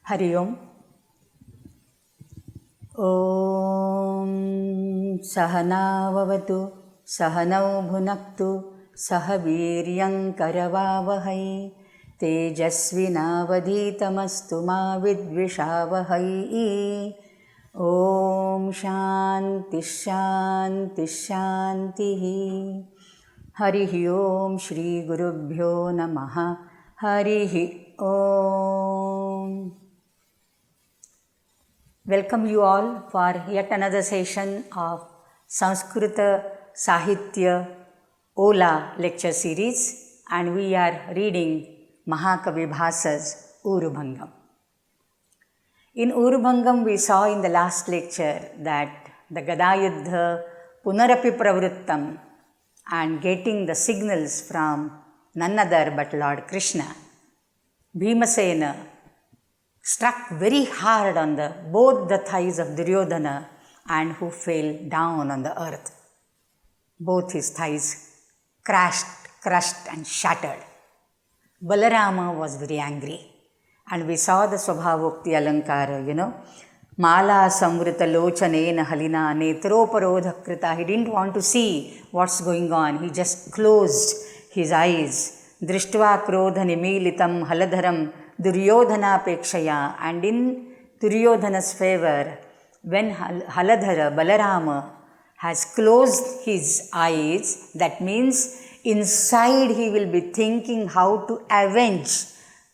हरि ओम। ॐ सहनाववतु सहनौ भुनक्तु सह वीर्यङ्करवावहै तेजस्विनावधीतमस्तु मा विद्विषावहै। ॐ शान्ति शान्ति शान्तिः। हरिः ओं श्री गुरुभ्यो नमः। हरिः ओम। Welcome you all for yet another session of Sanskrita Sahitya Ola lecture series, and we are reading Mahakavi Bhasa's Urubhangam. In Urubhangam we saw in the last lecture that the Gadayuddha Punarapi Pravrittam and getting the signals from none other but Lord Krishna, Bhimasena struck very hard on both the thighs of Duryodhana and who fell down on the earth. Both his thighs crushed and shattered. Balarama was very angry, and we saw the Swabhavokti Alankara, Mala Samvrita Lochanena Halina Netroparodha Krita. He didn't want to see what's going on. He just closed his eyes. Drishtva Krodha Nimilitam Haladharam Duryodhana Pekshaya. And in Duryodhana's favor, when Haladhara, Balarama, has closed his eyes, that means inside he will be thinking how to avenge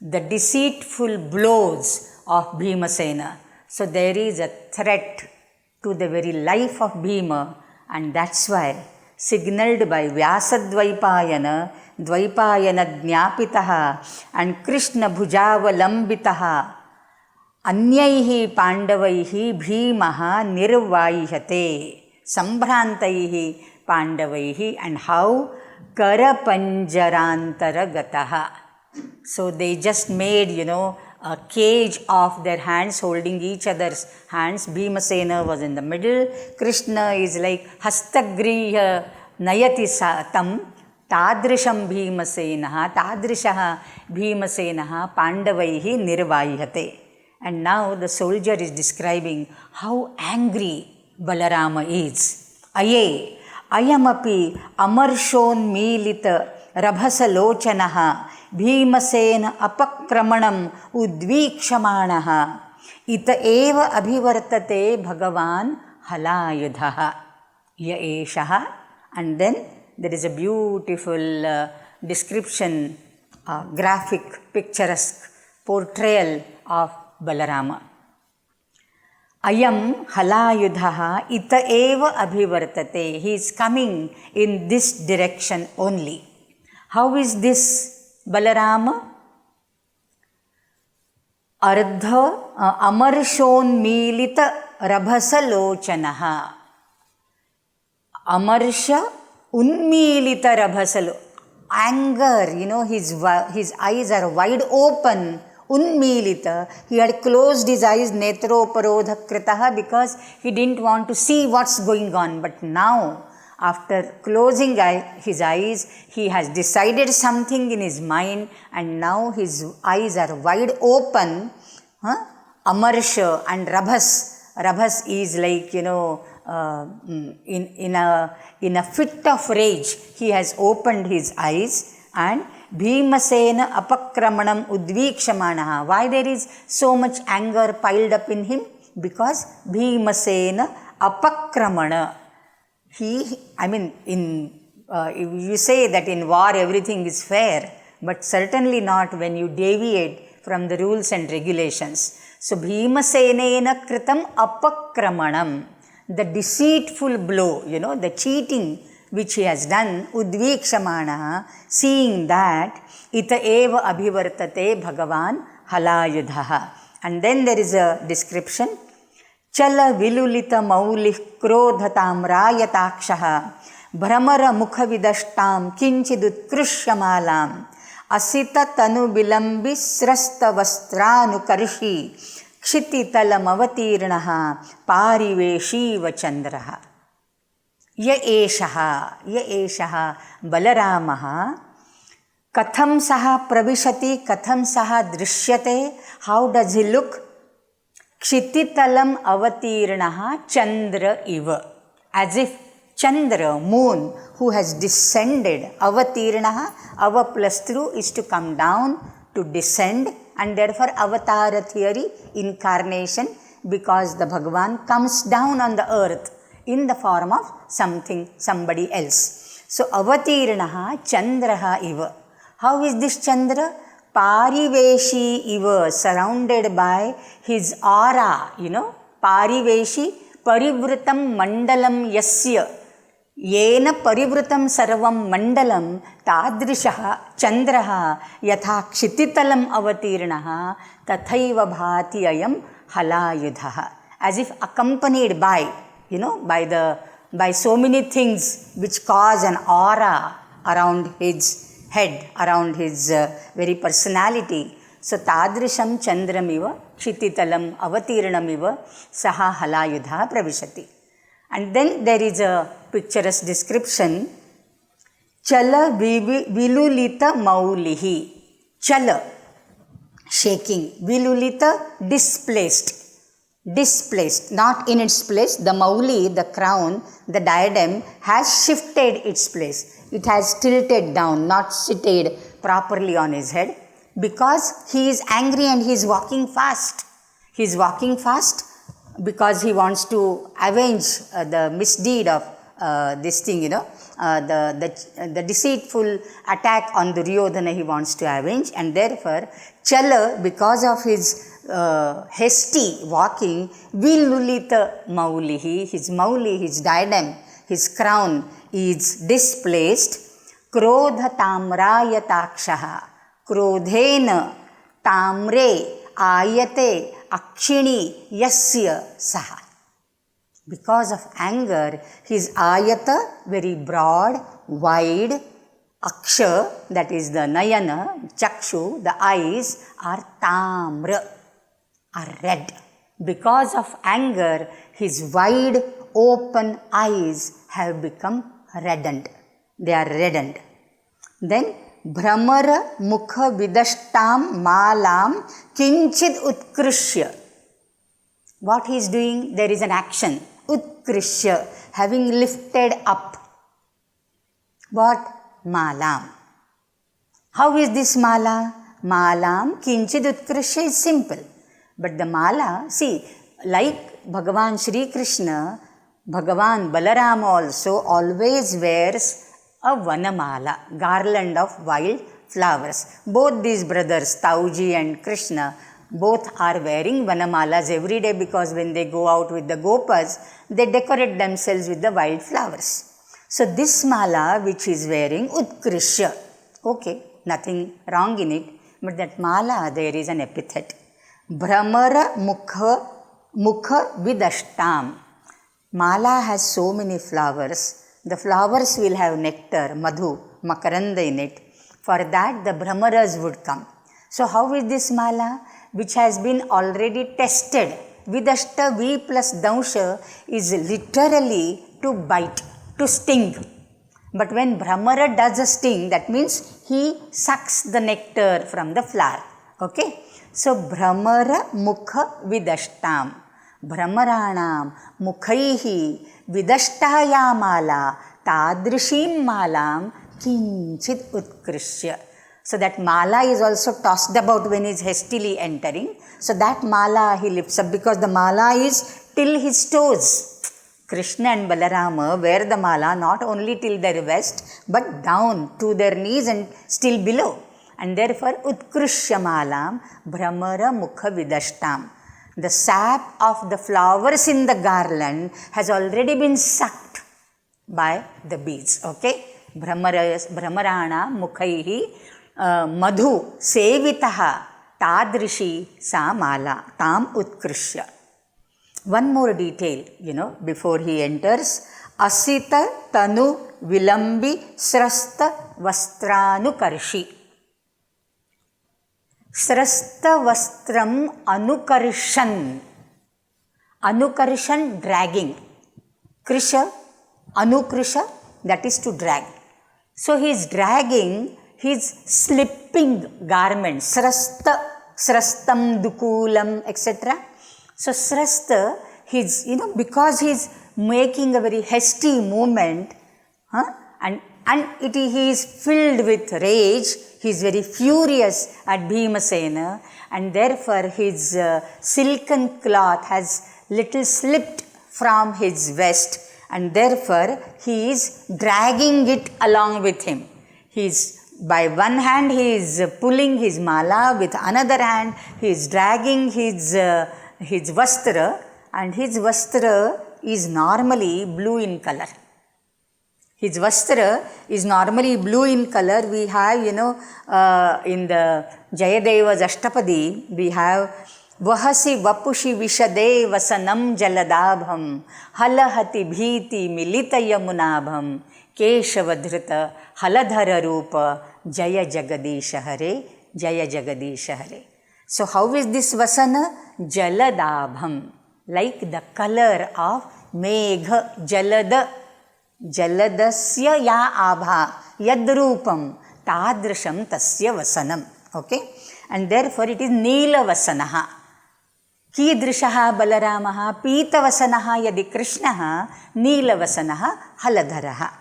the deceitful blows of Bhimasena. So there is a threat to the very life of Bhima, and that's why, signaled by Vyasadvaipayana, Dvaipayana Jnapitaha and Krishna Bhujavalambitaha, Anyaihi Pandavaihi Bhimaha Nirvaihate Sambhrantaihi Pandavaihi, and how Karapanjarantaragataha. So they just made, a cage of their hands, holding each other's hands. Bhimasena was in the middle. Krishna is like Hastagriha Nayati Satam. Tadrisham Bhimasenaha, Tadrishaha Bhimasenaha Pandavaihi Nirvaihate. And now the soldier is describing how angry Balarama is. Aye, Ayamapi Amarshon Milita Rabhasalochanaha Bhimasena Apakramanam Udvikshamanaha Ita eva Abhivartate Bhagavan Halayudhaha Yaeshaha. And then there is a beautiful description, graphic, picturesque portrayal of Balarama. Ayam Halayudhaha Ita eva Abhivartate. He is coming in this direction only. How is this Balarama? Ardha Amarshon Milita Rabhasalochanaha. Amarsha Unmilita Rabhasalo. Anger, his eyes are wide open. Unmilita. He had closed his eyes, Netroparodha Kritaha, because he didn't want to see what's going on. But now, after closing his eyes, he has decided something in his mind, and now his eyes are wide open. Amarsha and Rabhas. Rabhas is like, in a fit of rage, he has opened his eyes. And Bhimasena Apakramanam Udvikshamanaha. Why there is so much anger piled up in him? Because Bhimasena Apakramana. You say that in war everything is fair, but certainly not when you deviate from the rules and regulations. So Bhimasenena Kritam Apakramanam. The deceitful blow, the cheating which he has done, Udvikshamanaha, seeing that, Ita eva Abhivartate Bhagavan Halayudhaha. And then there is a description. Chala Vilulita Maulih Krodhatam Rayatakshaha Brahmara Mukhavidashtam Kinchidutkrushyamalam Asita Tanu Bilambi Srasta Vastranu Karshi Kshititalam Avatirnaha Pariveshiva Chandraha. Ya eshaha Balaramaha Katham saha pravishati, katham saha drishyate, how does he look? Kshititalam avatirnaha chandra iva. As if Chandra, moon, who has descended, avatirnaha, ava plus through is to come down, to descend, and therefore avatara theory, incarnation, because the Bhagavan comes down on the earth in the form of something, somebody else. So avatirnaha chandraha iva. How is this Chandra? Pariveshi iva, surrounded by his aura, Pariveshi, parivrutam mandalam yasya. Yena parivrutam sarvam mandalam tadrishaha chandraha yatha kshititalam avatirnaha tathaiva bhati ayam halayudhaha. As if accompanied by, by so many things which cause an aura around his head, around his very personality. So tadrisham chandramiva kshititalam avatirnamiva saha halayudha pravishati. And then there is a picturesque description. Chala vilulita maulihi. Chala, shaking. Vilulita, displaced. Displaced, not in its place. The mauli, the crown, the diadem has shifted its place. It has tilted down, not seated properly on his head, because he is angry and he is walking fast. He is walking fast because he wants to avenge the misdeed of this thing, the deceitful attack on Duryodhana he wants to avenge, and therefore Chala, because of his hasty walking, vilulita maulihi, his mauli, his diadem, his crown is displaced. Krodha tamraya takshaha, krodhena tamre ayate akshini yasya saha. Because of anger, his ayata, very broad, wide, aksha, that is the nayana, chakshu, the eyes, are tamra, are red. Because of anger, his wide, open eyes have become reddened. They are reddened. Then, Brahmara mukha vidashtam malam kinchid utkrishya. What he is doing? There is an action. Utkrishya, having lifted up. What? Malam. How is this mala? Malam kinchid utkrishya is simple. But the mala, see, like Bhagavan Shri Krishna, Bhagavan Balarama also always wears a vanamala, garland of wild flowers. Both these brothers, Tauji and Krishna, both are wearing vanamalas every day, because when they go out with the gopas, they decorate themselves with the wild flowers. So this mala which he is wearing, Utkrishya, okay, nothing wrong in it, but that mala, there is an epithet. Brahmara mukha vidashtam. Mala has so many flowers. The flowers will have nectar, madhu, makaranda in it. For that the Brahmaras would come. So how is this mala, which has been already tested? Vidashta, V plus dansha, is literally to bite, to sting. But when Brahmara does a sting, that means he sucks the nectar from the flower. Okay? So Brahmara mukha vidashtam. Brahmaranam mukhaihi vidashtaya mala tadrishim malam kinchit utkrishya. So that mala is also tossed about when he is hastily entering. So that mala he lifts up, because the mala is till his toes. Krishna and Balarama wear the mala not only till their waist, but down to their knees and still below. And therefore utkrishya malam brahmara mukha vidashtam. The sap of the flowers in the garland has already been sucked by the bees. Okay? Brahmarana mukhaihi madhu sevitaha tadrishi sa mala tam utkrishya. One more detail, before he enters. Asita tanu vilambi srasta vastranukarshi. Srasta vastram anukarshan. Anukarshan, dragging. Krisha, anukrisha, that is to drag. So he is dragging his slipping garment, srastam, dukulam, etc. So srasta, he's, because he's making a very hasty movement, and he is filled with rage, he is very furious at Bhimasena, and therefore his silken cloth has little slipped from his vest, and therefore he is dragging it along with him. By one hand he is pulling his mala, with another hand he is dragging his vastra, and his vastra is normally blue in color. His vastra is normally blue in color. We have, in the Jayadeva's Ashtapadi, we have Vahasi Vapushi Vishade Vasanam Jaladabham Halahati Bhiti Milita Yamunabham Keshavadhrita Haladhara Rupa Jaya Jagadisha Hare Jaya Jagadisha Hare. So how is this Vasana? Jaladabham, like the color of Megha, Jalada. Jaladasya ya abha yadrupam tadrasham tasya vasanam. Okay, and therefore it is Neela Vasanaha. Kidrishaha Balaramaha Pita Vasanaha yadi Krishnaha Neela Vasanaha Haladharaha.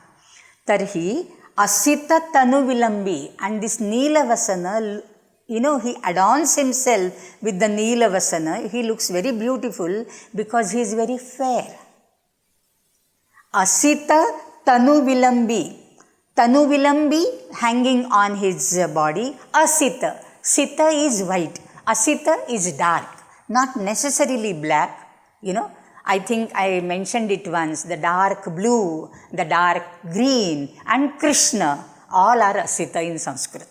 Tarhi Asita Tanu Vilambi, and this Neela Vasana, he adorns himself with the Neela Vasana. He looks very beautiful because he is very fair. Asita Tanu Vilambi. Tanu Vilambi hanging on his body. Asita. Sita is white. Asita is dark. Not necessarily black. I think I mentioned it once. The dark blue, the dark green, and Krishna. All are Asita in Sanskrit.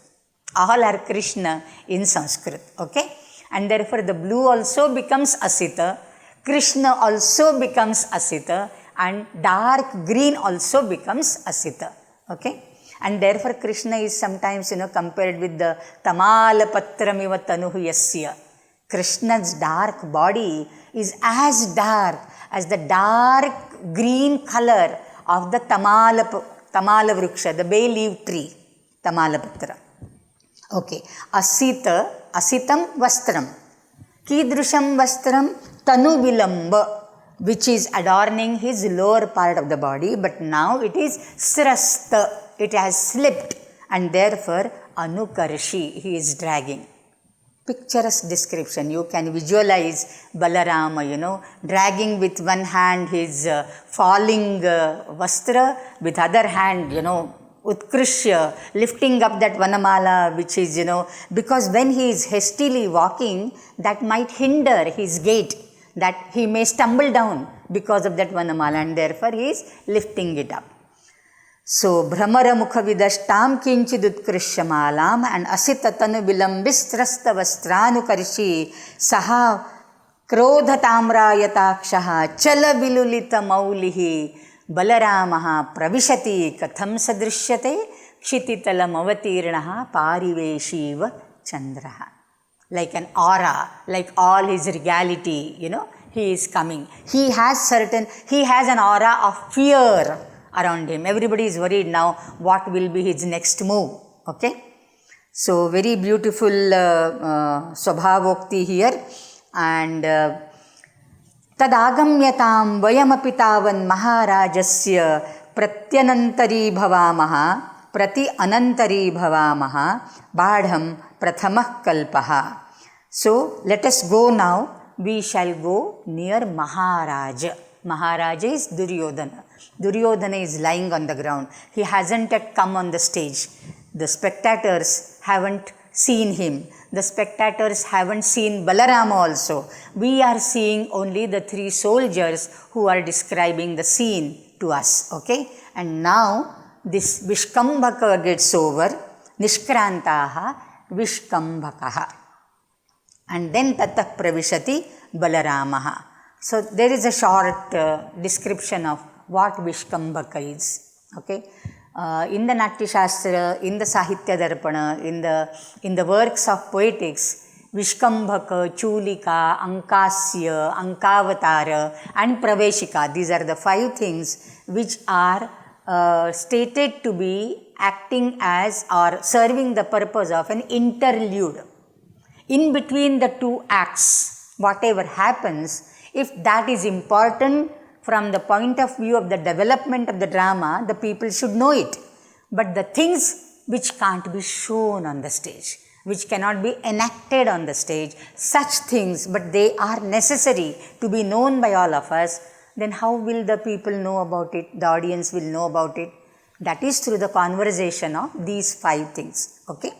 All are Krishna in Sanskrit. Okay? And therefore the blue also becomes Asita. Krishna also becomes Asita. And dark green also becomes Asita. Okay? And therefore Krishna is sometimes, compared with the Tamala Patramiva Tanuhu Yasya. Krishna's dark body is as dark as the dark green color of the Tamala Vriksha, the bay leaf tree, Tamala Patra. Okay. Asitam Vastram. Kidrusham Vastram Tanu Vilamba, which is adorning his lower part of the body, but now it is srasta, it has slipped, and therefore anukarshi, he is dragging. Picturesque description. You can visualize Balarama, dragging with one hand his falling vastra, with other hand, Utkrishya, lifting up that Vanamala, which is, because when he is hastily walking, that might hinder his gait, that he may stumble down because of that Vanamala, and therefore he is lifting it up. So, Brahmara Mukhavidashtam Kinchidutkrishamalam and Asita Tanu Vilambisrasta Vastranu Karshi Saha Krodhatamrayatakshaha Chala Vilulita Maulihi Balaramaha Pravishati Katham Sadrishyate Kshititalam Avatirnaha Pariveshiva Chandraha. Like an aura, like all his regality, he is coming. He has an aura of fear around him. Everybody is worried now what will be his next move. Okay. So very beautiful Swabhavokti here. And Tadagamyatam Vayamapitavan Maharajasya Pratyanantari Bhavamaha Prati Anantari Bhavamaha Badham Prathamah Kalpaha. So let us go now. We shall go near Maharaja. Maharaja is Duryodhana. Duryodhana is lying on the ground. He hasn't yet come on the stage. The spectators haven't seen him. The spectators haven't seen Balarama also. We are seeing only the three soldiers who are describing the scene to us. Okay? And now this Vishkambhaka gets over. Nishkrantaha Vishkambhakaha. And then Tatah Pravishati Balaramaha. So there is a short description of what Vishkambhaka is. Okay? In the Natya Shastra, in the Sahitya Darpana, in the works of poetics, Vishkambhaka, Chulika, Ankasya, Ankavatara and Praveshika, these are the 5 things which are stated to be acting as or serving the purpose of an interlude. In between the two acts, whatever happens, if that is important from the point of view of the development of the drama, the people should know it. But the things which can't be shown on the stage, which cannot be enacted on the stage, such things, but they are necessary to be known by all of us, then how will the people know about it? The audience will know about it. That is through the conversation of these 5 things. Okay.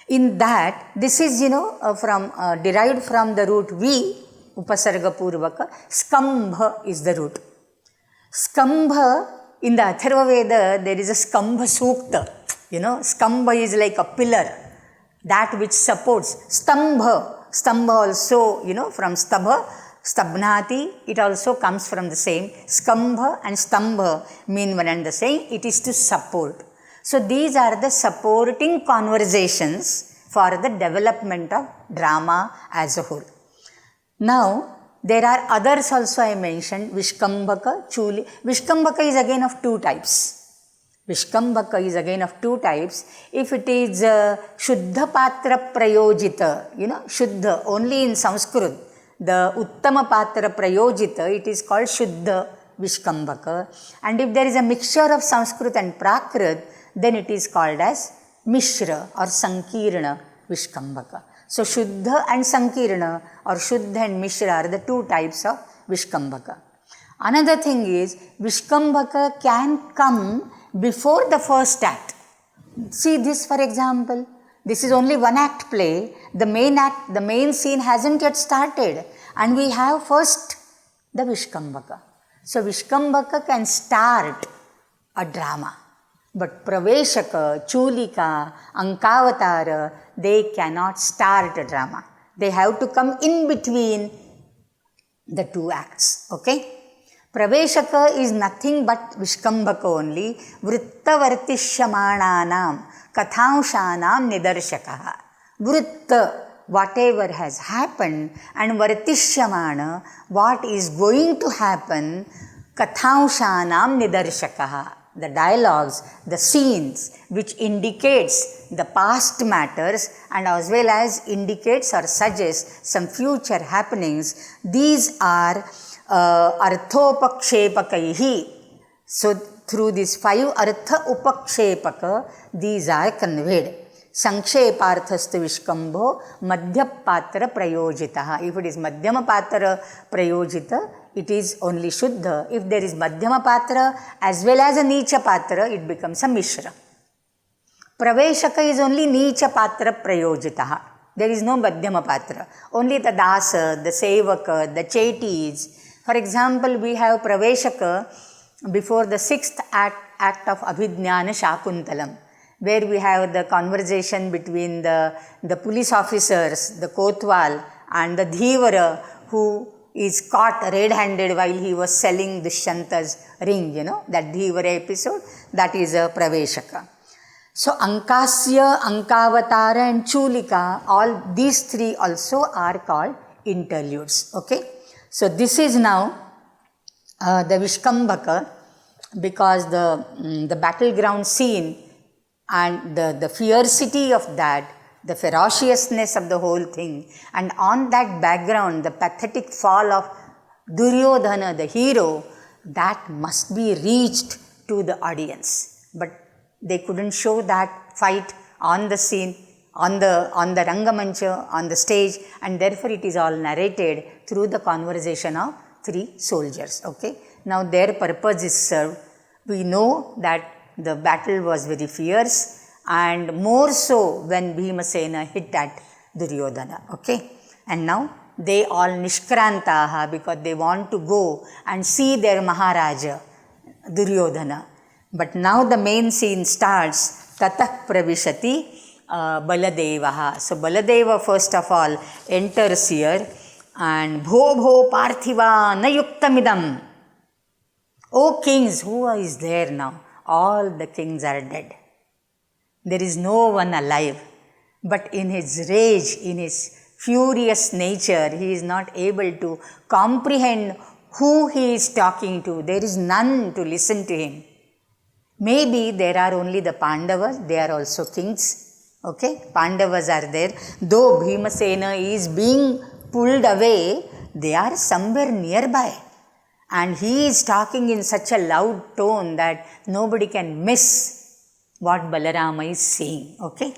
In that, this is, derived from the root V, upasarga purvaka, skambha is the root. Skambha, in the Atharva Veda, there is a skambha sukta. Skambha is like a pillar, that which supports. Stambha also, from stabha, stabnati, it also comes from the same. Skambha and stambha mean one and the same. It is to support. So these are the supporting conversations for the development of drama as a whole. Now, there are others also I mentioned, Vishkambhaka, Chuli. Vishkambhaka is again of 2 types. Vishkambhaka is again of 2 types. If it is Shuddha Patra Prayojita, Shuddha, only in Sanskrit, the Uttama Patra Prayojita, it is called Shuddha Vishkambhaka. And if there is a mixture of Sanskrit and Prakrit, then it is called as Mishra or Sankirna Vishkambhaka. So Shuddha and Sankirna or Shuddha and Mishra are the 2 types of Vishkambhaka. Another thing is, Vishkambhaka can come before the first act. See this, for example. This is only 1 act play. The main scene hasn't yet started. And we have first the Vishkambhaka. So Vishkambhaka can start a drama. But Praveshaka, Chulika, Ankavatara, they cannot start a drama. They have to come in between the 2 acts. Okay? Praveshaka is nothing but Vishkambhaka only. Vrittavartishamananam kathanshanam nidarshakaha. Vritta, whatever has happened, and Vartishamana, what is going to happen, kathanshanam nidarshakaha. The dialogues, the scenes which indicates the past matters and as well as indicates or suggests some future happenings, these are arthopakshepakaihi. So through these 5 artha upakshepaka, these are conveyed. Sanksheparthastu Vishkambho Madhyapatra Prayojitaha. If it is Madhyama Patra Prayojita, it is only Shuddha. If there is Madhyama Patra as well as a Nicha Patra, it becomes a Mishra. Praveshaka is only Nicha Patra Prayojitaha. There is no Madhyama Patra. Only the Dasa, the Sevaka, the Chetis. For example, we have Praveshaka before the 6th act of Abhijnana Shakuntalam, where we have the conversation between the police officers, the Kotwal and the Dhivara, who is caught red-handed while he was selling Dushyanta's ring, that Dhivara episode, that is a Praveshaka. So Ankasya, Ankavatara and Chulika, all these 3 also are called interludes. Okay. So this is now the Vishkambhaka, because the battleground scene and the fiercity of that, the ferociousness of the whole thing, and on that background, the pathetic fall of Duryodhana, the hero, that must be reached to the audience. But they couldn't show that fight on the scene, on the Rangamancha, on the stage, and therefore it is all narrated through the conversation of 3 soldiers. Okay. Now their purpose is served. We know that the battle was very fierce, and more so when Bhimasena hit at Duryodhana. Okay. And now they all nishkrantaha, because they want to go and see their Maharaja, Duryodhana. But now the main scene starts, tatah pravishati Baladevaha. So Baladeva first of all enters here, and bho parthiva na yuktamidam. O kings, who is there now? All the kings are dead. There is no one alive. But in his rage, in his furious nature, he is not able to comprehend who he is talking to. There is none to listen to him. Maybe there are only the Pandavas, they are also kings. Okay, Pandavas are there. Though Bhimasena is being pulled away, they are somewhere nearby. And he is talking in such a loud tone that nobody can miss what Balarama is saying. Okay?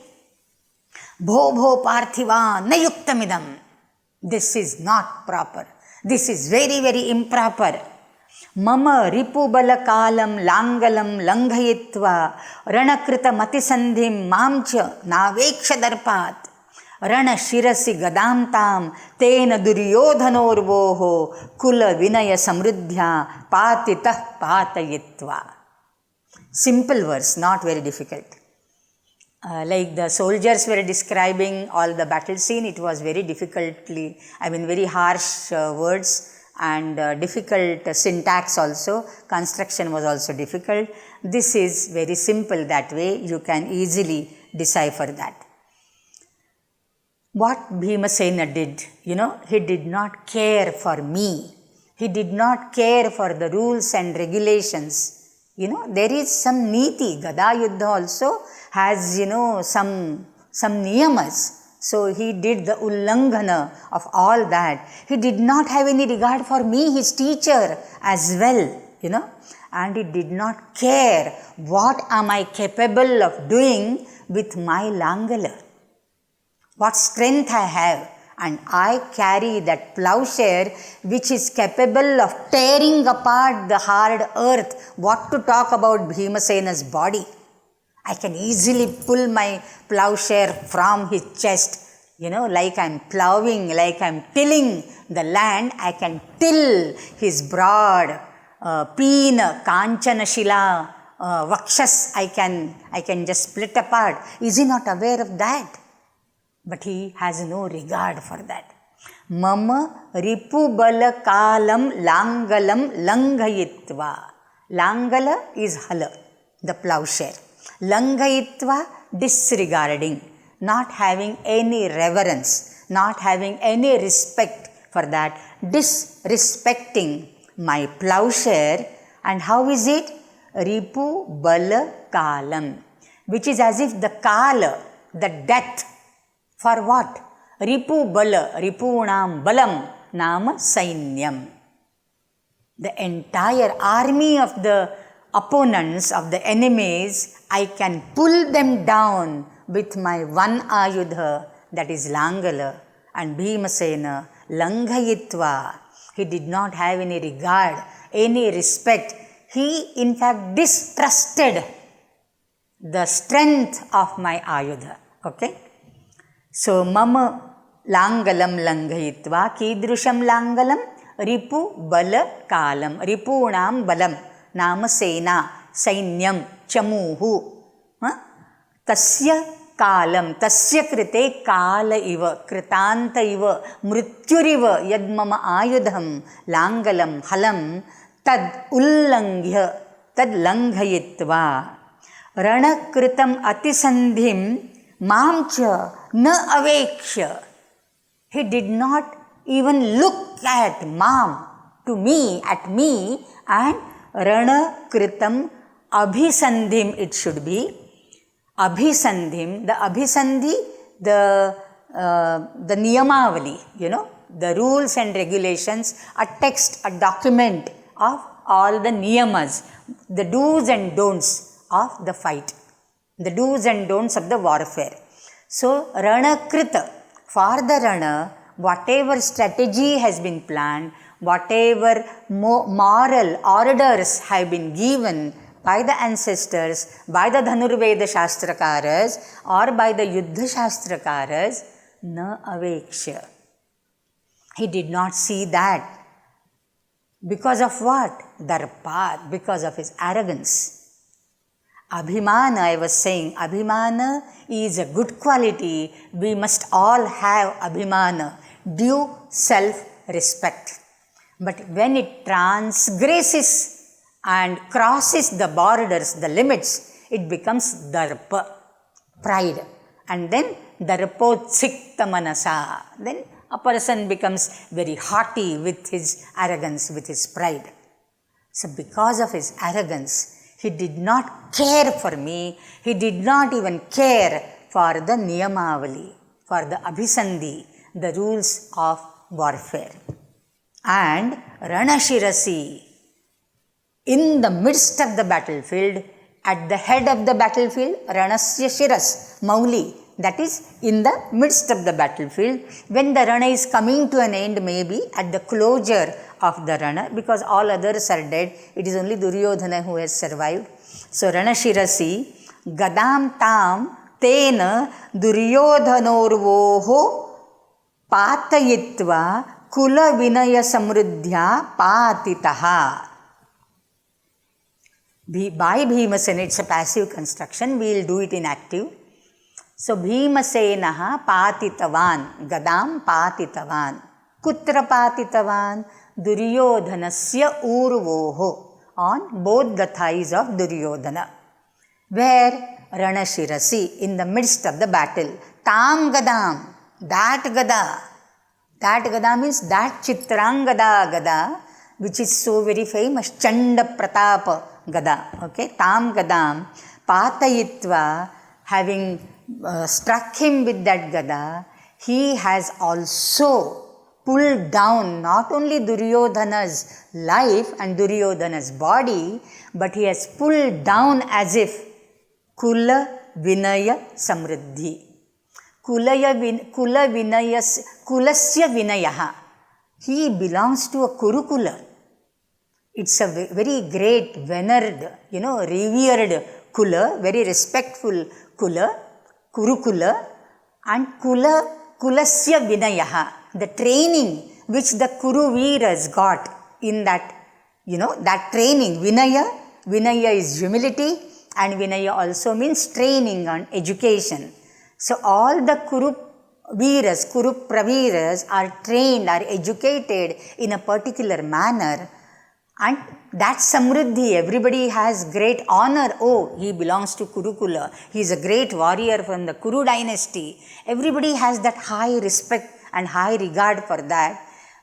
Bho bho parthiva na yuktamidam. This is not proper. This is very, very improper. Mama ripubala kalam langalam langhayitva ranakrita matisandhim mamcha naveksha darpat rana shirasi gadamtam tena duryodhanorvoho kula vinaya samruddhya patitah patayitva. Simple verse, not very difficult. Like the soldiers were describing all the battle scene, it was very very harsh words and difficult syntax also. Construction was also difficult. This is very simple that way, you can easily decipher that. What Bhimasena did, he did not care for me. He did not care for the rules and regulations. There is some niti. Gada Yuddha also has, some niyamas. So he did the ullanghana of all that. He did not have any regard for me, his teacher, as well, and he did not care what am I capable of doing with my langala. What strength I have, and I carry that plowshare which is capable of tearing apart the hard earth. What to talk about Bhimasena's body? I can easily pull my plowshare from his chest, like I'm plowing, like I'm tilling the land. I can till his broad, peena, kanchana shila, vakshas. I can just split apart. Is he not aware of that? But he has no regard for that. Mama ripubala kalam langalam langhayitva. Langala is hala, the plowshare. Langhayitva, disregarding, not having any reverence, not having any respect for that, disrespecting my plowshare. And how is it? Ripu bala kalam, which is as if the kala, the death. For what? Ripu bala, ripunam balam, nama sainyam. The entire army of the opponents, of the enemies, I can pull them down with my one ayudha, that is Langala. And Bhimasena, Langhayitva, he did not have any regard, any respect. He in fact distrusted the strength of my ayudha. Okay? So, mama langalam langhayitva, kidrusham langalam, ripu bala kalam, ripunam balam, nama sena, sainyam, chamuhu. Tasya kalam, tasya krite kala iva, kritanta iva, mrityuriva, yad mama ayudham, langalam, halam, tad ullanghya, tad langhayitva, ranakritam atisandhim, mamcha na aveksha. He did not even look at at me, and rana kritam abhisandhim, it should be. Abhisandhim, the abhisandhi, the niyamavali, the rules and regulations, a text, a document of all the niyamas, the do's and don'ts of the fight, the do's and don'ts of the warfare. So, rana krita, for the rana, whatever strategy has been planned, whatever moral orders have been given by the ancestors, by the Dhanurveda Shastrakaras or by the Yuddha Shastrakaras, na aveksha. He did not see that. Because of what? Darpat, because of his arrogance. Abhimana, I was saying, Abhimana is a good quality. We must all have Abhimana, due self-respect. But when it transgresses and crosses the borders, the limits, it becomes darpa, pride. And then darpotsikta manasa. Then a person becomes very haughty with his arrogance, with his pride. So because of his arrogance, He did not care for me. He did not even care for the niyamavali, for the abhisandhi, the rules of warfare. And Ranashirasi, in the midst of the battlefield, at the head of the battlefield, Ranasya Shiras, Mauli, that is in the midst of the battlefield, when the Rana is coming to an end, maybe at the closure of the Rana, because all others are dead, it is only Duryodhana who has survived. So Ranashirasi, Gadam Tam Tena Duryodhanorvoho Patayitva Kula Vinaya Samruddhya Patitaha. By Bhimasena, it's a passive construction, we will do it in active. So Bhimasenaha Patitavan, Gadam Patitavan. Kutra Patitavan? Duryodhanasya Urvoho, on both the thighs of Duryodhana. Where? Ranashirasi, in the midst of the battle. Tam Gadam, that Gada. That Gada means that Chitrangada Gada, which is so very famous, Chanda Pratapa Gada. Okay, Tam Gadam, Patayitva, having struck him with that Gada, he has also pulled down not only Duryodhana's life and Duryodhana's body, but he has pulled down as if Kula Vinaya Samruddhi. Kulasya Vinayaha. He belongs to a Kurukula. It's a very great, venered, revered Kula, very respectful Kula, Kurukula, and Kulasya Vinayaha. The training which the Kuru Veeras got in that, that training, Vinaya is humility, and Vinaya also means training and education. So all the Kuru Veeras, Kuru Praveeras are trained, are educated in a particular manner, and that Samruddhi, everybody has great honor. Oh, he belongs to Kurukula. He is a great warrior from the Kuru dynasty. Everybody has that high respect and high regard for that.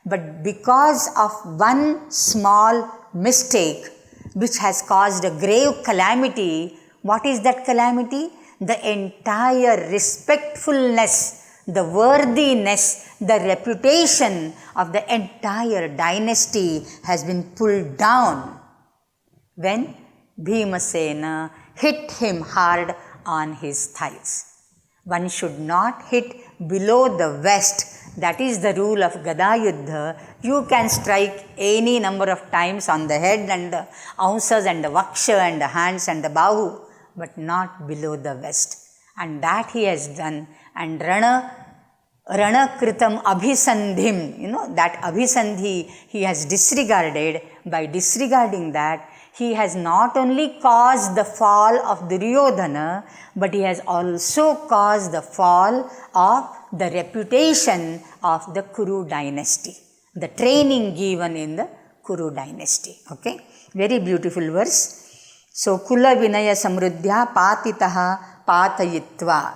But because of one small mistake which has caused a grave calamity, what is that calamity? The entire respectfulness, the worthiness, the reputation of the entire dynasty has been pulled down when Bhimasena hit him hard on his thighs. One should not hit below the waist. That is the rule of Gada Yuddha. You can strike any number of times on the head and the ounsas and the vaksha and the hands and the bahu, but not below the waist. And that he has done. And Rana Kritam Abhisandhim, that Abhisandhi he has disregarded. By disregarding that, he has not only caused the fall of Duryodhana, but he has also caused the fall of the reputation of the Kuru dynasty, the training given in the Kuru dynasty. Okay, very beautiful verse. So, Kula Vinaya Samruddhya Patitaha Patayitva.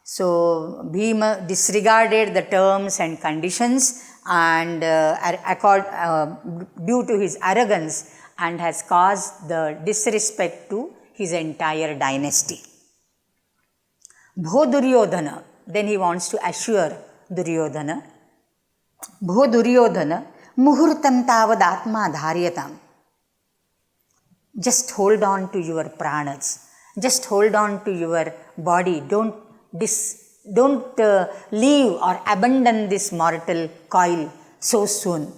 So, Bhima disregarded the terms and conditions and due to his arrogance, and has caused the disrespect to his entire dynasty. Bho Duryodhana, then he wants to assure Duryodhana. Bho Duryodhana, Muhurtam Tavad Atma Dharyatam. Just hold on to your pranas. Just hold on to your body. Don't leave or abandon this mortal coil so soon.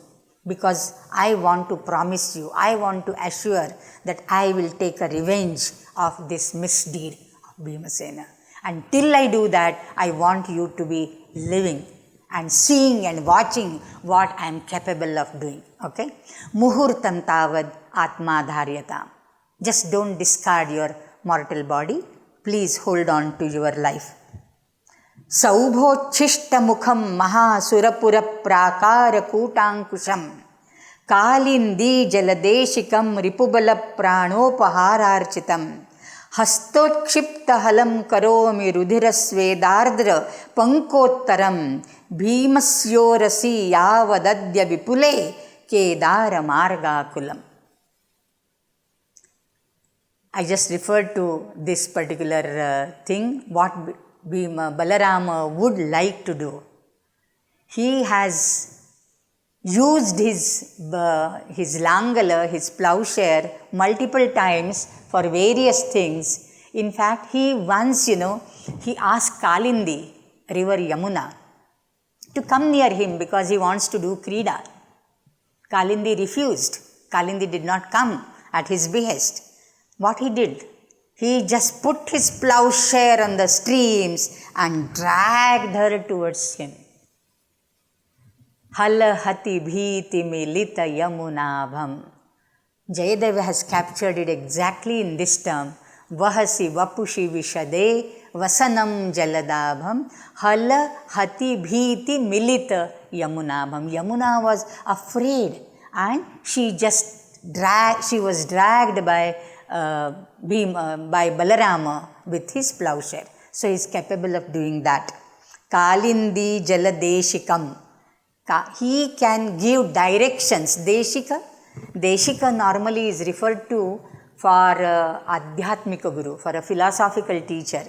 Because I want to promise you, I want to assure that I will take a revenge of this misdeed of Bhimasena. And till I do that, I want you to be living and seeing and watching what I am capable of doing. Okay? Muhurtam tavad atma dharyatam. Just don't discard your mortal body. Please hold on to your life. Saubhochishta mukham mahasurapura prakara kutankusham kalindi jaladeshikam ripubala pranopahararchitam hastotshipta halam karomi rudhirasvedardra pankottaram bhimasyorasi yavadadya vipule kedara margakulam. I just referred to this particular thing, what Balarama would like to do. He has used his langala, his plowshare, multiple times for various things. In fact, he once, he asked Kalindi, river Yamuna, to come near him because he wants to do Krida. Kalindi refused. Kalindi did not come at his behest. What he did? He just put his plowshare on the streams and dragged her towards him. Hala hati bhiti milita yamunabham. Jayadeva has captured it exactly in this term. Vahasi vapushi vishade vasanam jaladabham. Hala hati bhiti milita yamunabham. Yamuna was afraid and she was dragged by Balarama with his plowshare. So he is capable of doing that. Kalindi jaladeshikam. He can give directions. Deshika normally is referred to for Adhyatmika Guru, for a philosophical teacher.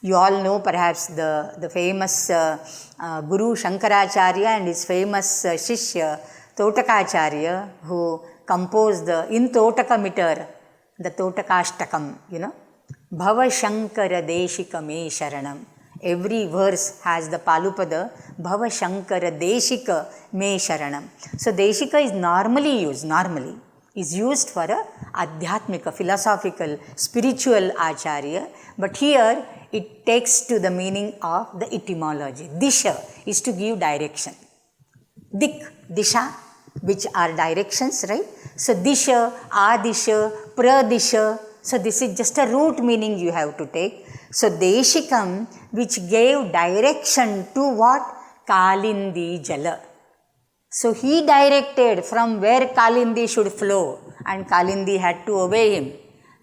You all know perhaps the famous Guru Shankaracharya and his famous Shishya Totakacharya, who composed in Totaka meter, the Totakashtakam, Bhava Shankara Deshika Me Sharanam. Every verse has the Palupada, Bhava Shankara Deshika Me Sharanam. So Deshika is normally used for a Adhyatmika, philosophical, spiritual Acharya. But here it takes to the meaning of the etymology. Disha is to give direction. Dik, Disha, which are directions, right? So Disha, Adisha, Pradisha. So this is just a root meaning you have to take. So Deshikam, which gave direction to what? Kalindi Jala. So he directed from where Kalindi should flow, and Kalindi had to obey him.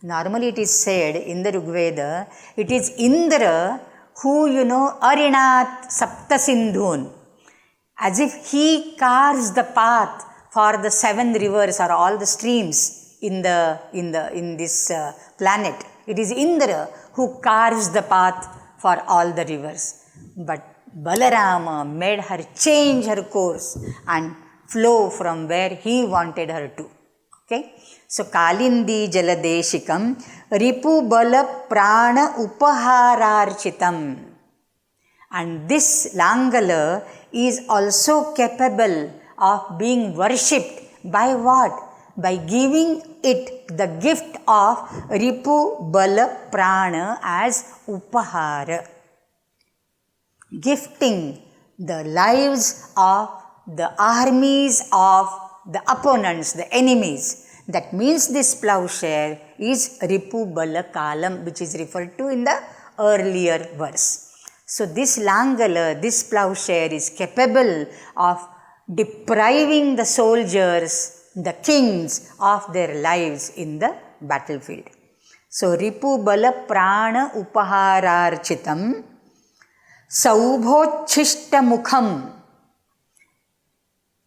Normally it is said in the Rigveda, it is Indra who, Arinat Sapta Sindhun. As if he carves the path for the 7 rivers or all the streams in this planet. It is Indra who carves the path for all the rivers. But Balarama made her change her course and flow from where he wanted her to. Okay? So, Kalindi Jaladeshikam Ripu Bala Prana Upahararchitam. And this Langala is also capable of being worshipped by what? By giving it the gift of Ripu Bala Prana as Upahara. Gifting the lives of the armies of the opponents, the enemies. That means this plowshare is Ripu Bala Kalam, which is referred to in the earlier verse. So this Langala, this plowshare is capable of depriving the soldiers, the kings, of their lives in the battlefield. So Ripu Bala Prana Upahararchitam Saubhochishta Mukham.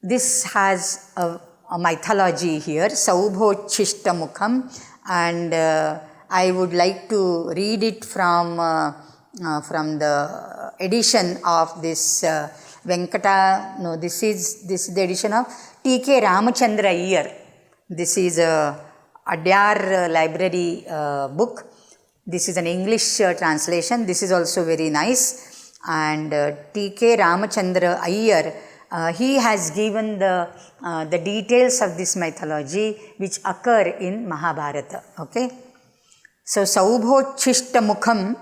This has a mythology here, Saubhochishta Mukham, and I would like to read it from the edition of this this is the edition of T.K. Ramachandra Iyer. This is a Adyar library book. This is an English translation. This is also very nice. And T.K. Ramachandra Iyer, he has given the details of this mythology which occur in Mahabharata. Okay. So Saubhochishta Mukham.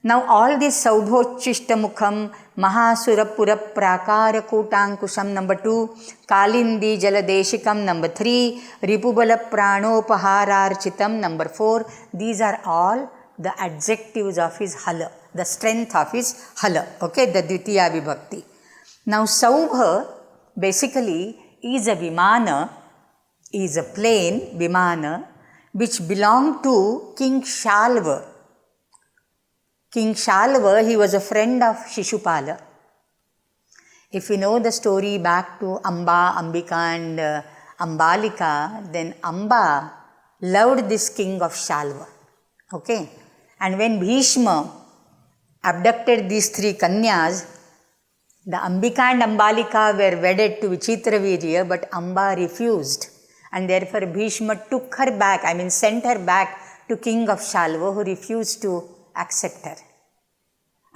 Now all this Saubhochishta Mukham, Mahasurapura Prakara Kotankusham number 2, Kalindi Jaladeshikam number 3, Ripubala Pranopahararchitam number 4. These are all the adjectives of his hala, the strength of his hala. Okay, the Dvitiya Vibhakti. Now Saubha basically is a Vimana, is a plane, Vimana, which belonged to King Shalva. King Shalva, he was a friend of Shishupala. If we know the story back to Amba, Ambika and Ambalika, then Amba loved this king of Shalva. Okay? And when Bhishma abducted these three Kanyas, the Ambika and Ambalika were wedded to Vichitravirya, but Amba refused. And therefore Bhishma took her back, sent her back to king of Shalva, who refused to accept her.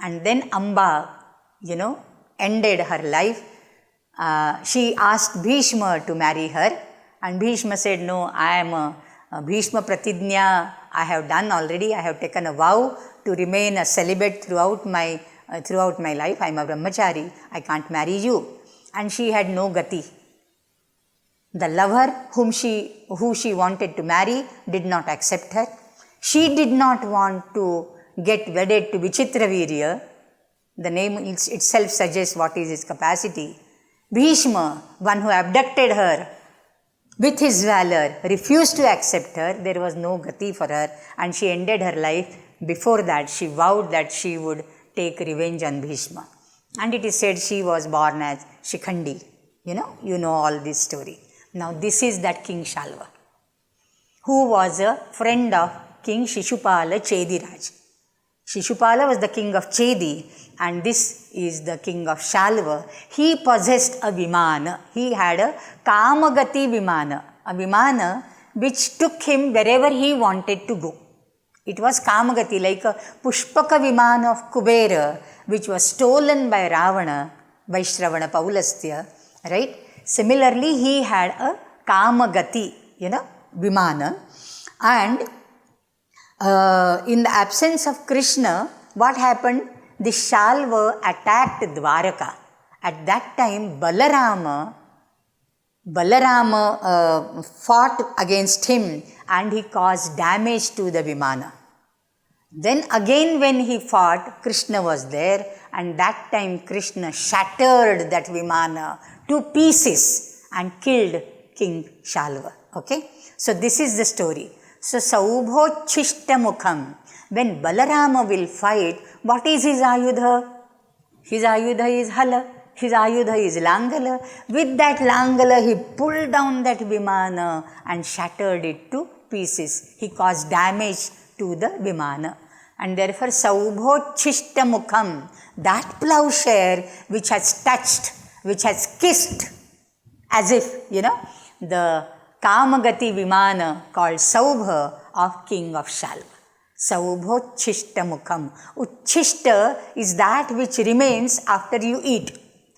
And then Amba, ended her life. She asked Bhishma to marry her, and Bhishma said, no, I am a Bhishma Pratidnya, I have done already. I have taken a vow to remain a celibate throughout my life. I am a brahmachari. I can't marry you. And she had no gati. The lover who she wanted to marry did not accept her. She did not want to get wedded to Vichitravirya. The name itself suggests what is his capacity. Bhishma, one who abducted her with his valor, refused to accept her. There was no gati for her, and she ended her life. Before that, she vowed that she would take revenge on Bhishma. And it is said she was born as Shikhandi. You know all this story. Now this is that King Shalva, who was a friend of King Shishupala Chediraj. Shishupala was the king of Chedi, and this is the king of Shalva. He possessed a Vimana. He had a Kamagati Vimana, a Vimana which took him wherever he wanted to go. It was Kamagati, like a Pushpaka Vimana of Kubera, which was stolen by Ravana, by Shravana Paulastya, right? Similarly, he had a Kamagati, Vimana. And in the absence of Krishna, what happened? The Shalva attacked Dwaraka. At that time, Balarama fought against him, and he caused damage to the Vimana. Then again when he fought, Krishna was there, and that time Krishna shattered that Vimana to pieces and killed King Shalva. Okay? So this is the story. So Saubhochishta Mukham. When Balarama will fight, what is his Ayudha? His Ayudha is Hala. His Ayudha is Langala. With that Langala, he pulled down that Vimana and shattered it to pieces. He caused damage to the Vimana. And therefore, Saubhochishta Mukham, that plowshare which has touched, which has kissed, as if, the Kamagati Vimana called Saubha of king of Shalva. Saubhochishta Mukham. Uchishta is that which remains after you eat.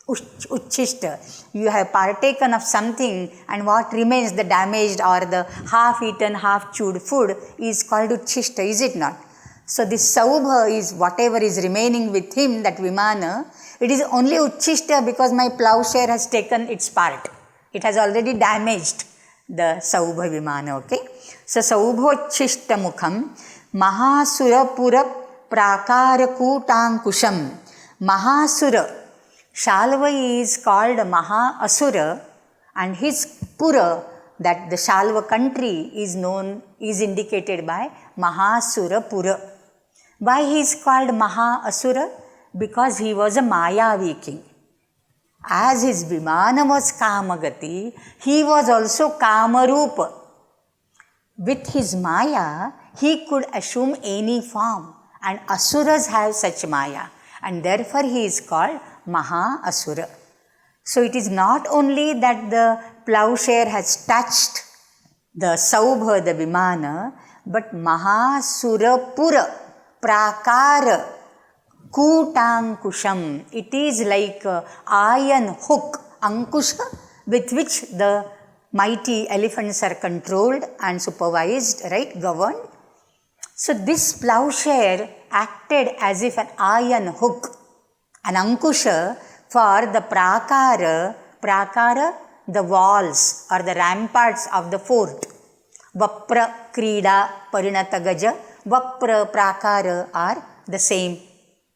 Uchishta. You have partaken of something, and what remains, the damaged or the half-eaten, half-chewed food, is called uchishta, is it not? So this Saubha is whatever is remaining with him, that Vimana. It is only uchishta because my plowshare has taken its part. It has already damaged the Saubha Vimana, okay? So Saubhochishta Mukham, Mahasurapura Prakara Kutankusham. Mahasura. Shalva is called Maha Asura, and his Pura, that the Shalva country is indicated by Mahasurapura. Why he is called Maha Asura? Because he was a Mayavi king. As his Vimana was Kamagati, he was also Kamarupa. With his Maya, he could assume any form, and Asuras have such Maya, and therefore he is called Maha Asura. So it is not only that the plowshare has touched the Saubha, the Vimana, but Mahasurapura Prakara Kutankusham. It is like an iron hook, Ankusha, with which the mighty elephants are controlled and supervised, right, governed. So this plowshare acted as if an iron hook, an Ankusha for the Prakara, the walls or the ramparts of the fort. Vapra, Krida, Parinatagaja, Vapra, Prakara are the same,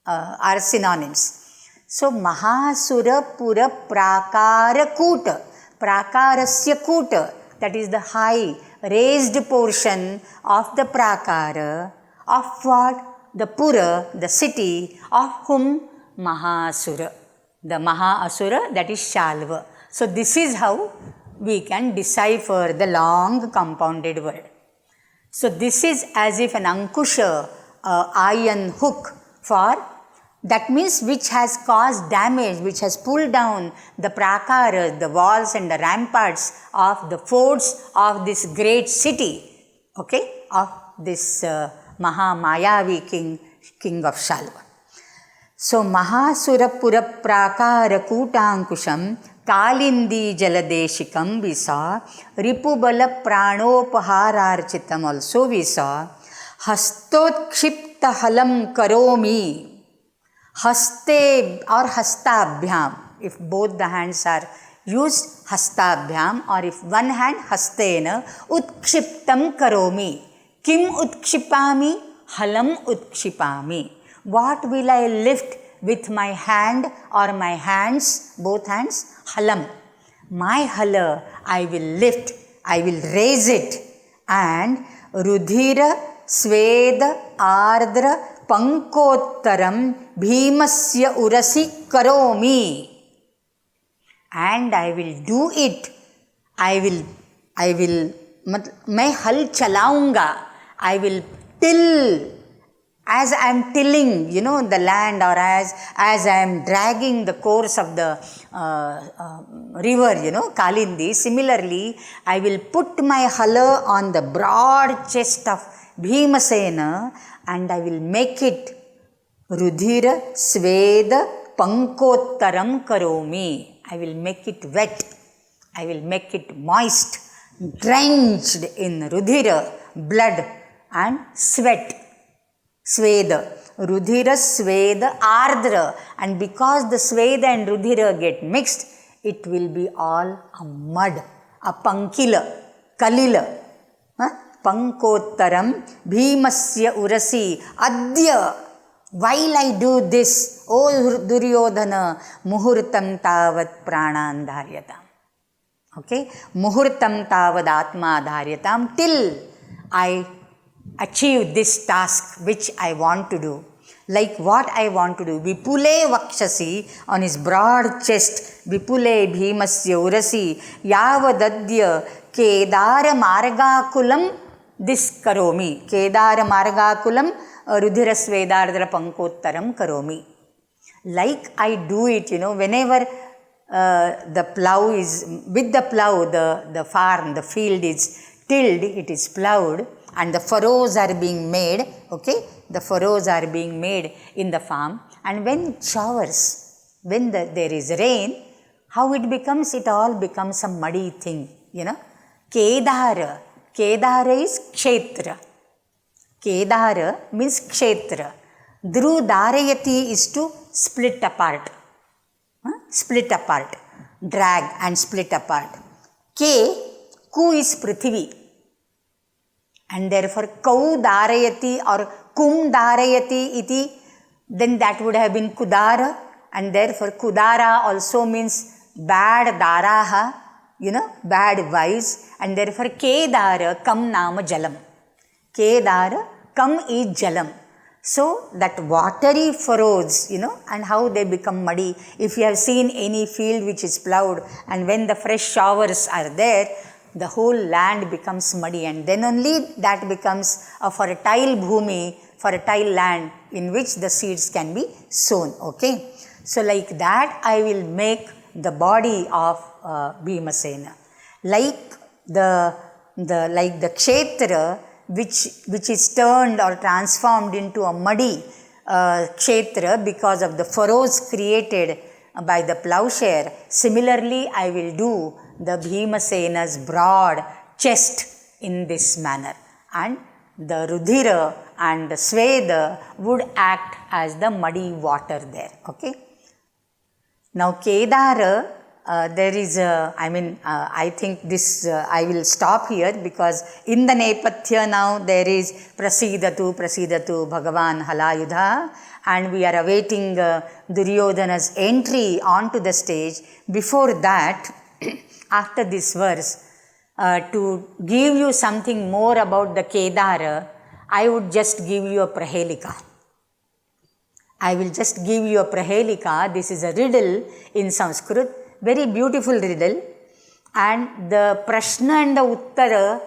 are synonyms. So Mahasurapura Prakara Kuta, Prakarasya Kuta, that is the high raised portion of the Prakara, of what? The Pura, the city, of whom? Mahasura. The Mahasura, that is Shalva. So this is how we can decipher the long compounded word. So this is as if an ankusha, iron hook for, that means which has caused damage, which has pulled down the prakaras, the walls and the ramparts of the forts of this great city, okay, of this Mahamayavi king of Shalva. So Mahasurapura Prakara Kutankusham Kalindi Jaladeshikam we saw, Ripubala Pranopahararchitam also we saw, Hastotkhipta Halam Karomi, Haste or Hastabhyam, if both the hands are used, Hastabhyam, or if one hand, Hastena, Utkshiptam Karomi. Kim Utkshipami? Halam Utkshipami. What will I lift with my hand or my hands, both hands? Halam. My hala I will lift, I will raise it, and Rudhira Sveda Ardra Pankottaram Bhimasya Urasi Karomi. And I will do it. I will, मैं हल चलाऊंगा. I will till, as I am tilling, the land, or as I am dragging the course of the river, Kalindi. Similarly, I will put my hala on the broad chest of Bhimasena, and I will make it Rudhira Sveda Pankottaram Karomi. I will make it wet. I will make it moist, drenched in Rudhira, blood and sweat. Sveda. Rudhira, Sveda, Ardra. And because the Sveda and Rudhira get mixed, it will be all a mud, a pankila, kalila. Pankottaram Bhimasya Urasi Adya. While I do this, O Duryodhana, Muhurtam Tavat Pranandharyatam. Okay? Muhurtam Tavad Atma Dharyatam, till I achieve this task which I want to do. Like what I want to do. Vipule Vakshasi, on his broad chest, Vipule Bhimasya Urasi, Yavadadya Kedara Margakulam this Karomi. Kedara Margakulam Rudhira Svedardra Pankottaram Karomi. Like I do it, whenever the plow is, with the plow, the farm, the field is tilled, it is plowed, and the furrows are being made, okay? The furrows are being made in the farm. And when it showers, when there is rain, how it becomes? It all becomes a muddy thing, Kedara. Kedara is Kshetra. Kedara means Kshetra. Dhru Dharayati is to split apart. Split apart. Drag and split apart. Ku is Prithvi. And therefore Kau Dharayati or Kum Dharayati iti, then that would have been Kudara. And therefore Kudara also means bad Daraha, bad wives. And therefore Kedara Kam Nama Jalam. Kedara Kam is Jalam. So that watery furrows, and how they become muddy. If you have seen any field which is plowed, and when the fresh showers are there, the whole land becomes muddy, and then only that becomes a fertile bhumi, fertile land in which the seeds can be sown. Okay. So like that I will make the body of Bhimasena. Like the Kshetra, which is turned or transformed into a muddy Kshetra because of the furrows created by the plowshare. Similarly, I will do the Bhimasena's broad chest in this manner. And the Rudhira and the Sveda would act as the muddy water there. Okay. Now, Kedara, there is I think this, I will stop here, because in the Nepathya now there is Prasidatu Bhagavan Halayudha, and we are awaiting Duryodhana's entry onto the stage. Before that, after this verse, to give you something more about the Kedara, I would just give you a Prahelika. I will just give you a Prahelika. This is a riddle in Sanskrit, very beautiful riddle, and the Prashna and the Uttara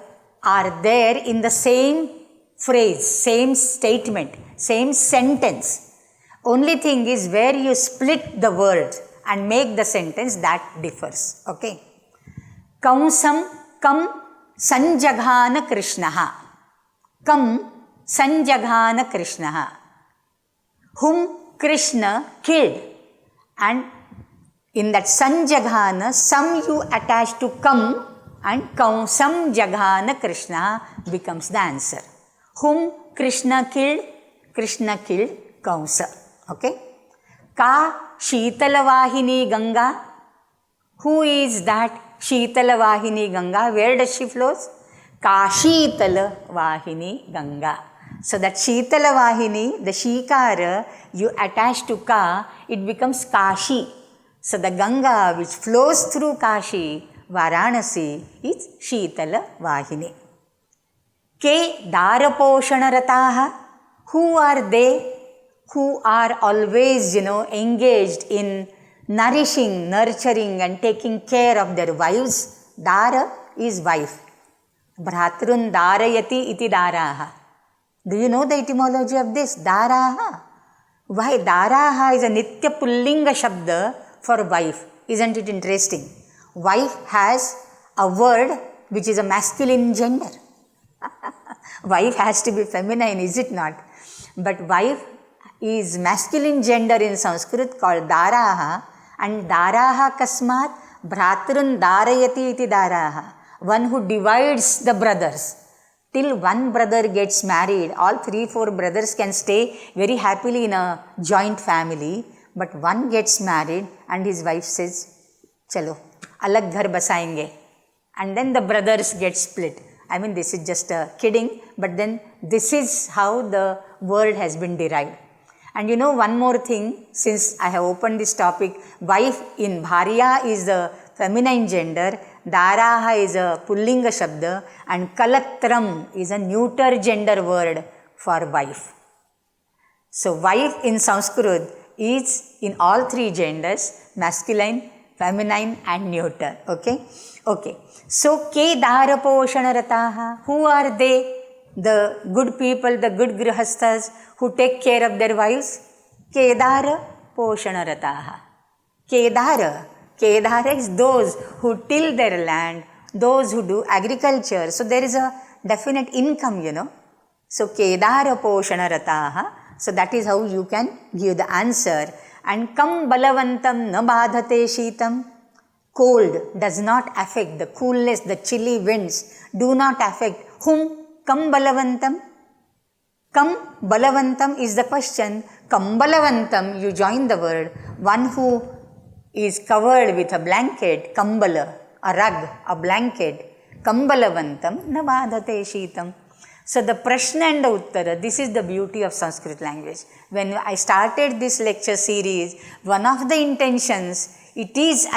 are there in the same phrase, same statement, same sentence. Only thing is where you split the words and make the sentence, that differs. Okay. Kausam kam sanjaghana Krishnaha. Kam sanjaghana Krishnaha. Whom Krishna killed. And in that sanjaghana, some you attach to kam, and kausam jaghana Krishna becomes the answer. Whom Krishna killed Kausa. Okay. Ka Sheetalavahini Ganga. Who is that Sheetalavahini Ganga? Where does she flows? Kasheetalavahini Ganga. So that Sheetalavahini, the Shikara, you attach to Ka, it becomes Kashi. So the Ganga which flows through Kashi, Varanasi, is Sheetalavahini. Ke Daraposhanarataha. Who are they? Who are always, engaged in nourishing, nurturing and taking care of their wives. Dara is wife. Bhratrun darayati iti daraha. Do you know the etymology of this? Daraha. Why? Daraha is a nitya pullinga shabda for wife. Isn't it interesting? Wife has a word which is a masculine gender. Wife has to be feminine, is it not? But wife is masculine gender in Sanskrit called Daraha, and Daraha kasmat Bhratrun darayati iti Daraha. One who divides the brothers. Till one brother gets married, all 3-4 brothers can stay very happily in a joint family, but one gets married and his wife says, Chalo, alag ghar basayenge. And then the brothers get split. I mean, this is just kidding, but then this is how the word has been derived. And one more thing, since I have opened this topic, wife in Bharya is the feminine gender, Daraha is a Pullinga Shabda, and Kalatram is a neuter gender word for wife. So, wife in Sanskrit is in all 3 genders, masculine, feminine and neuter. Okay. So, Ke Daraposhanarataha. Who are they? The good people, the good grihasthas who take care of their wives. Kedara Poshanarataha. Kedara is those who till their land, those who do agriculture. So there is a definite income, So Kedara Poshanarataha. So that is how you can give the answer. And Kam Balavantam na badhate sheetam. Cold does not affect, the coolness, the chilly winds do not affect. Whom? Kam Balavantam. Kam Balavantam is the question. Kam Balavantam, you join the word. One who is covered with a blanket, Kambala, a rug, a blanket. Kam Balavantam na badhate sheetam. So the Prashna and the Uttara, this is the beauty of Sanskrit language. When I started this lecture series, one of the intentions, this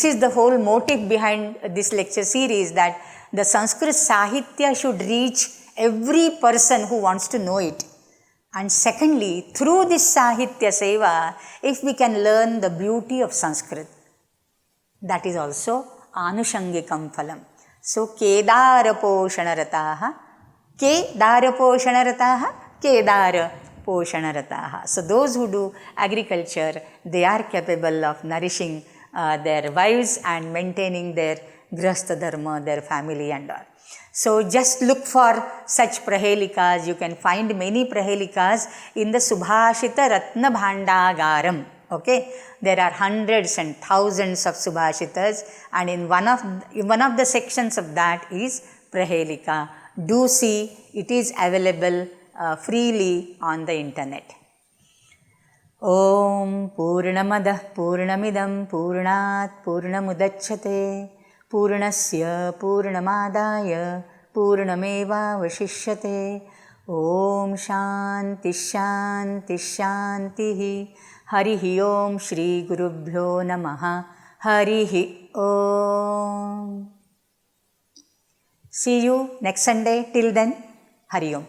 is the whole motive behind this lecture series, that the Sanskrit Sahitya should reach every person who wants to know it. And secondly, through this Sahitya Seva, if we can learn the beauty of Sanskrit, that is also Anushangikam Phalam. So, Kedara Poshanarataha, Kedara Poshanarataha. So, those who do agriculture, they are capable of nourishing their wives and maintaining their grihastha dharma, their family and all. So, just look for such prahelikas. You can find many prahelikas in the Subhashita Ratna Bhandagaram. Okay, there are hundreds and thousands of Subhashitas, and in one of the sections of that is Prahelika. Do see, it is available freely on the internet. Om Purnamadah Purnamidam Purnat Purnamudachyate Purnasya Purnamadaya Purnameva Vashishyate. Om Shanti Shanti Shantihi. Harihi Om Shri Gurubhyo Namaha. Harihi Om. See you next Sunday. Till then, Hari Om.